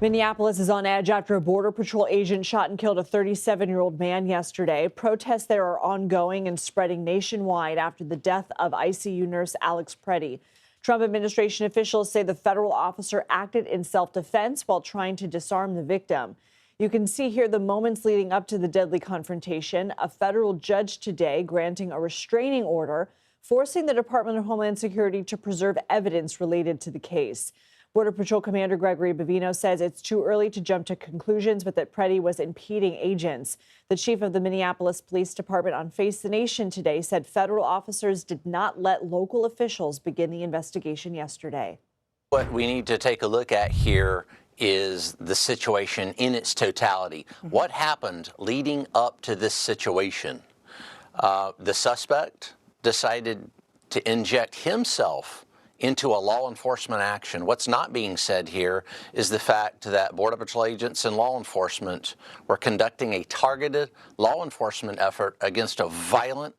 Minneapolis is on edge after a Border Patrol agent shot and killed a 37-year-old man yesterday. Protests there are ongoing and spreading nationwide after the death of ICU nurse Alex Pretti. Trump administration officials say the federal officer acted in self-defense while trying to disarm the victim. You can see here the moments leading up to the deadly confrontation. A federal judge today granting a restraining order, forcing the Department of Homeland Security to preserve evidence related to the case. Border Patrol Commander Gregory Bavino says it's too early to jump to conclusions, but that Pretti was impeding agents. The chief of the Minneapolis Police Department on Face the Nation today said federal officers did not let local officials begin the investigation yesterday. What we need to take a look at here is the situation in its totality. What happened leading up to this situation? The suspect decided to inject himself into a law enforcement action. What's not being said here is the fact that Border Patrol agents and law enforcement were conducting a targeted law enforcement effort against a violent,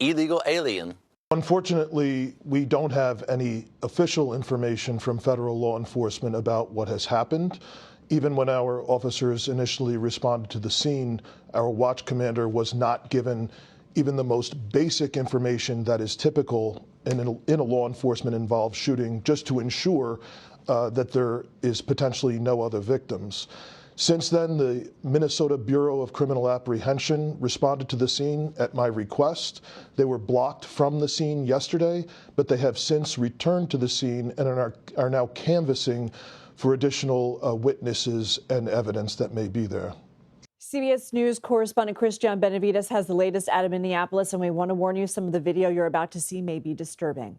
illegal alien. Unfortunately, we don't have any official information from federal law enforcement about what has happened. Even when our officers initially responded to the scene, our watch commander was not given even the most basic information that is typical in a law enforcement involved shooting, just to ensure that there is potentially no other victims. Since then, the Minnesota Bureau of Criminal Apprehension responded to the scene at my request. They were blocked from the scene yesterday, but they have since returned to the scene and are now canvassing for additional witnesses and evidence that may be there. CBS News correspondent Cristian Benavides has the latest out of Minneapolis, and we want to warn you some of the video you're about to see may be disturbing.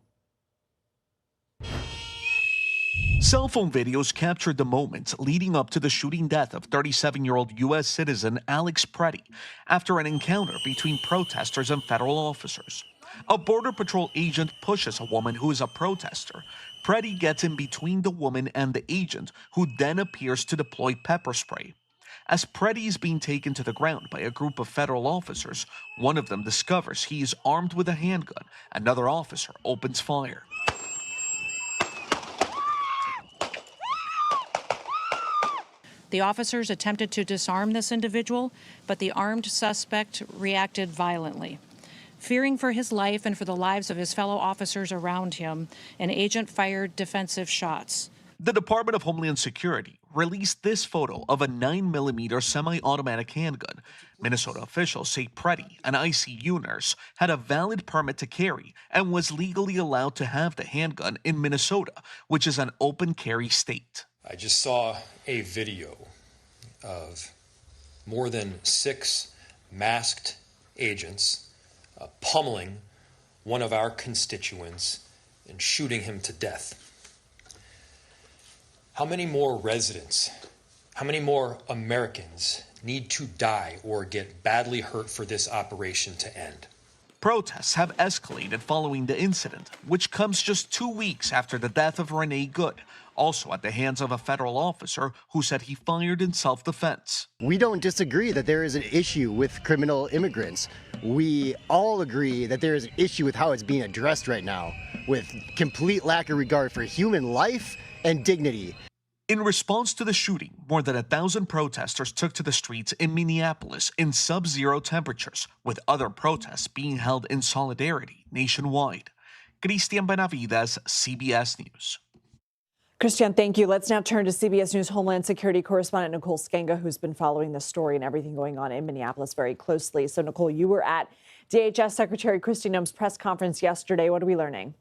Cell phone videos captured the moments leading up to the shooting death of 37-year-old U.S. citizen Alex Pretti after an encounter between protesters and federal officers. A Border Patrol agent pushes a woman who is a protester. Pretti gets in between the woman and the agent, who then appears to deploy pepper spray. As Pretti is being taken to the ground by a group of federal officers, one of them discovers he is armed with a handgun. Another officer opens fire. The officers attempted to disarm this individual, but the armed suspect reacted violently. Fearing for his life and for the lives of his fellow officers around him, an agent fired defensive shots. The Department of Homeland Security released this photo of a 9mm semi-automatic handgun. Minnesota officials say Pretti, an ICU nurse, had a valid permit to carry and was legally allowed to have the handgun in Minnesota, which is an open carry state. I just saw a video of more than 6 masked agents pummeling one of our constituents and shooting him to death. How many more residents, how many more Americans need to die or get badly hurt for this operation to end? Protests have escalated following the incident, which comes just 2 weeks after the death of Renee Good, also at the hands of a federal officer who said he fired in self-defense. We don't disagree that there is an issue with criminal immigrants. We all agree that there is an issue with how it's being addressed right now, with complete lack of regard for human life and dignity. In response to the shooting, more than 1,000 protesters took to the streets in Minneapolis in sub-zero temperatures, with other protests being held in solidarity nationwide. Cristian Benavides, CBS News. Cristian, thank you. Let's now turn to CBS News Homeland Security correspondent Nicole Sganga, who's been following this story and everything going on in Minneapolis very closely. So, Nicole, you were at DHS Secretary Kristi Noem's press conference yesterday. What are we learning?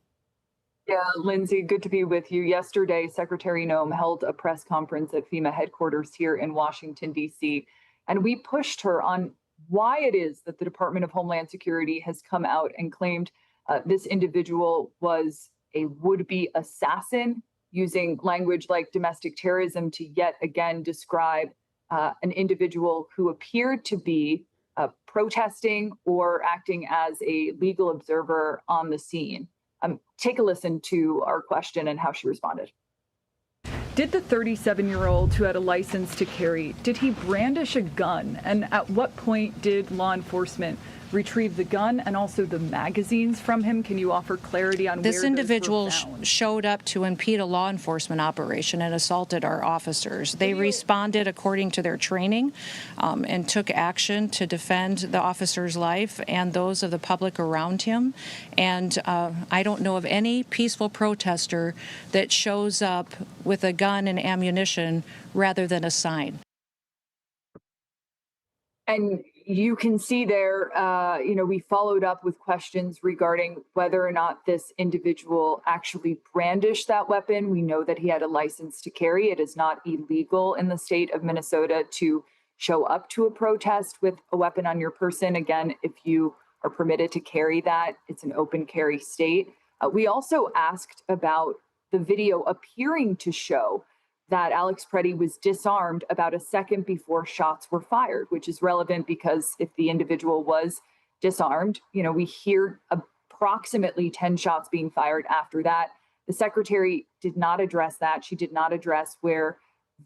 Yeah, Lindsay, good to be with you. Yesterday, Secretary Noem held a press conference at FEMA headquarters here in Washington, D.C., and we pushed her on why it is that the Department of Homeland Security has come out and claimed this individual was a would-be assassin, using language like domestic terrorism to yet again describe an individual who appeared to be protesting or acting as a legal observer on the scene. Take a listen to our question and how she responded. Did the 37-year-old who had a license to carry, did he brandish a gun? And at what point did law enforcement retrieve the gun and also the magazines from him? Can you offer clarity on This where individual those were found? showed up to impede a law enforcement operation and assaulted our officers. They responded according to their training and took action to defend the officer's life and those of the public around him. And I don't know of any peaceful protester that shows up with a gun and ammunition rather than a sign. And you can see there, we followed up with questions regarding whether or not this individual actually brandished that weapon. We know that he had a license to carry. It is not illegal in the state of Minnesota to show up to a protest with a weapon on your person. Again, if you are permitted to carry that, it's an open carry state. We also asked about the video appearing to show that Alex Pretti was disarmed about a second before shots were fired, which is relevant because if the individual was disarmed, we hear approximately 10 shots being fired after that. The secretary did not address that. She did not address where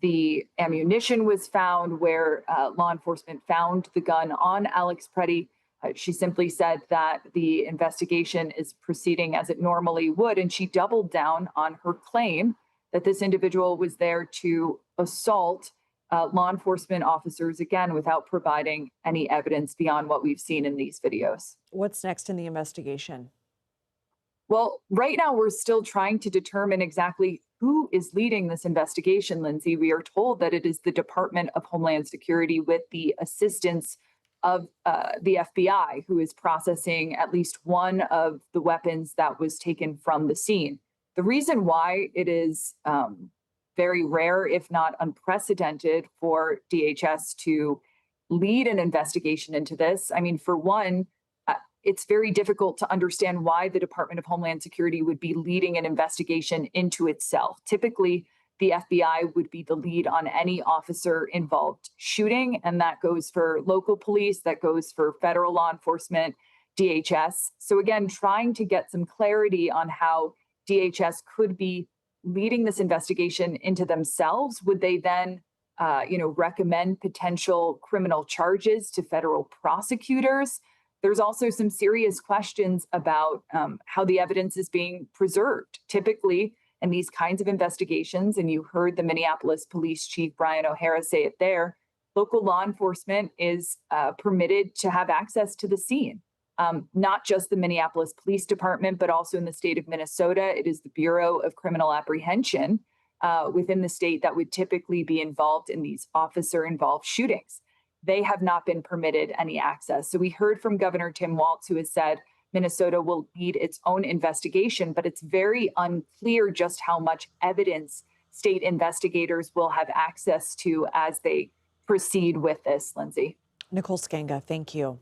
the ammunition was found, where law enforcement found the gun on Alex Pretti. She simply said that the investigation is proceeding as it normally would, and she doubled down on her claim that this individual was there to assault law enforcement officers, again, without providing any evidence beyond what we've seen in these videos. What's next in the investigation? Well, right now, we're still trying to determine exactly who is leading this investigation, Lindsay. We are told that it is the Department of Homeland Security with the assistance of the FBI, who is processing at least one of the weapons that was taken from the scene. The reason why it is very rare, if not unprecedented, for DHS to lead an investigation into this, I mean, for one, it's very difficult to understand why the Department of Homeland Security would be leading an investigation into itself. Typically, the FBI would be the lead on any officer-involved shooting, and that goes for local police, that goes for federal law enforcement, DHS. So again, trying to get some clarity on how DHS could be leading this investigation into themselves. Would they then, recommend potential criminal charges to federal prosecutors? There's also some serious questions about how the evidence is being preserved. Typically, in these kinds of investigations, and you heard the Minneapolis Police Chief Brian O'Hara say it there, local law enforcement is permitted to have access to the scene. Not just the Minneapolis Police Department, but also in the state of Minnesota, it is the Bureau of Criminal Apprehension within the state that would typically be involved in these officer-involved shootings. They have not been permitted any access. So we heard from Governor Tim Walz, who has said Minnesota will lead its own investigation, but it's very unclear just how much evidence state investigators will have access to as they proceed with this, Lindsay. Nicole Sganga, thank you.